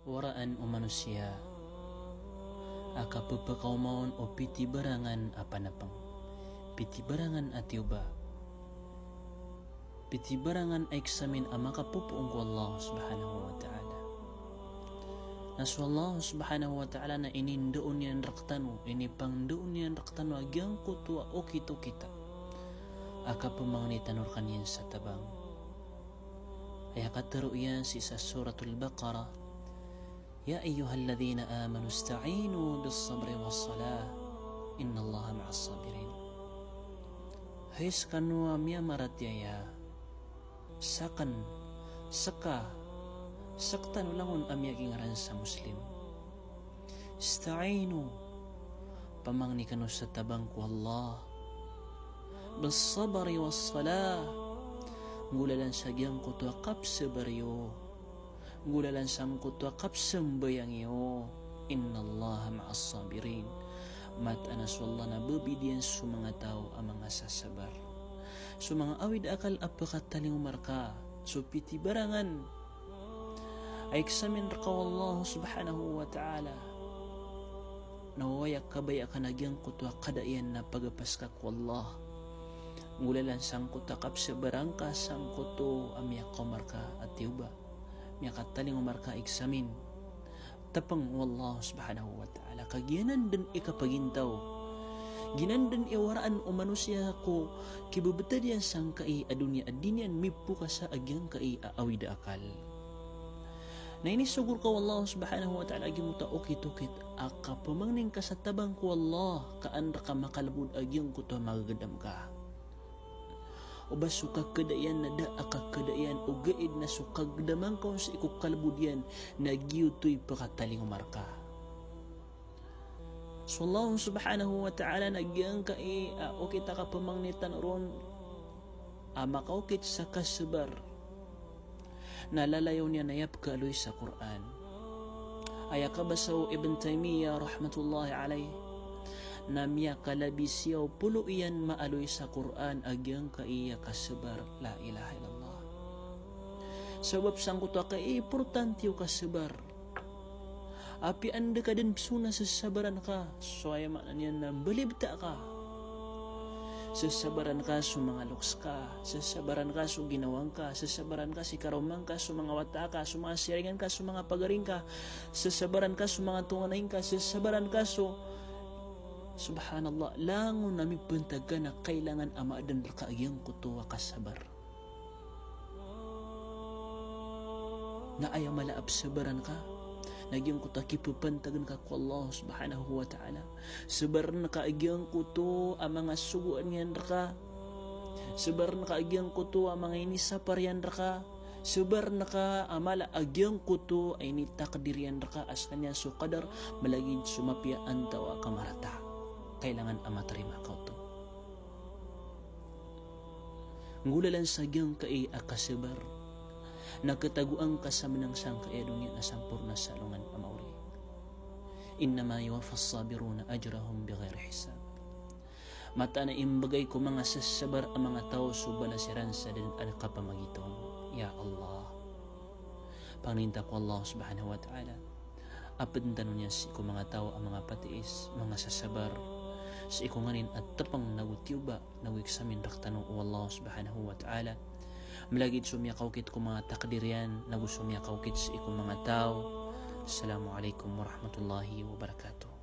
waraan o manusia aka pagpakaumaon o piti barangan apanapang piti barangan atiuba piti barangan ay eksamin ang makapupuong ko Allah subhanahu wa ta'ala nasu Allah subhanahu wa ta'ala na inindoon niyan raktanu inipangdoon niyan raktanu agyang kutua o kito kita aka pumangnitanor kanyan sa tabang ay akataro yan sa suratul Baqarah. يا أيها الذين آمنوا استعينوا بالصبر والصلاة إن الله مع الصابرين. Hais kanua miya maratyaya sakan saka saktan ulangon amya gingaran sa muslim. Ista'inu pamangni kanu sa tabang ko Allah بالصبر والصلاة ngulalan sagyang ko to kap sabaryo ngulalan sangkut wa kapsam bayang iyo innallaha ma'as sabirin mat anas wallah na babidiyan sa mga tao ang mga sasabar so mga awid akal apakataling umarka so piti barangan ay eksamin raka wallahu subhanahu wa ta'ala nawayak kabay akan nagyang kutwa kadayan na pagapaskak wallah ngulalan sangkut wa kapsabarang ka sangkut to amyak kumarka at tiuba miya kataling umarka eksamin tapang wallah subhanahu wa ta'ala kagyanan din ikapagintaw ginan din iwaraan o manusia ko kibabata diyan sang kai adunya adinian mipu ka sa agyang kai aawida akal na inisugur ka wallah subhanahu wa ta'ala agyang muta okit-okit aka pamangning ka sa tabang ko wallah kaandra ka makalabud agyang kuto magagadam ka o ba sukagkadayan na da akagkadayan o gaid na sukagdamang kaon sa ikukalbudyan na giyutoy pakataling umarka so Allah subhanahu wa ta'ala nagyang kai o kita ka pamangnitan ron makaukit sa kasabar nalalayaw niya nayap kaloy sa Quran ay akabasaw Ibn Taymiyyah rahmatullahi alayh na miya kalabis yaw pulo iyan maaloy sa Quran agyang kaiya kasabar la ilaha illallah sabab sangkut ka importante yung kasabar api anda ka din suna sasabaran ka so ay maknan yan na balibta ka sasabaran ka so mga luks ka sasabaran ka so ginawang ka sasabaran ka si karumang ka so mga wata ka so mga siringan ka so mga pagaring ka sasabaran ka so mga tunganayin ka sasabaran ka so subhanallah langon nami puntaga na kailangan ama dan rakaayang kutuwa kasabar na ayaw malaab sabaran ka nagyang kuta kipupantagan ka ko Allah subhanahu wa ta'ala sabar na kaagyang kuto ang mga suguan yan raka sabar na kaagyang kuto ang mga inisapar yan raka sabar na ka amala agyang kuto ay nitakdirian raka as kanya so kadar malagin sumapya antawa kamarata kailangan amatarima ka to ngulalan sagyang kai akasabar nakataguang kasamanang sang kaedong yan asampur na salungan amauri innama yuwaffas sabiruna ajrahum bighairi hisab mata na imbagay ko mga sasabar ang mga tao subalasiran sa din ang kapamagitong ya Allah paninta ko Allah subhanahu wa ta'ala apandanon niya si ko mga tao ang mga patiis mga sasabar sa ikunganin at tapang nagutiuba nageksamin raktano o Allah subhanahu wa ta'ala malagid sumiyakaukit ko mga takdirian nagusumiyakaukit sa ikong mga tao. Assalamualaikum warahmatullahi wabarakatuh.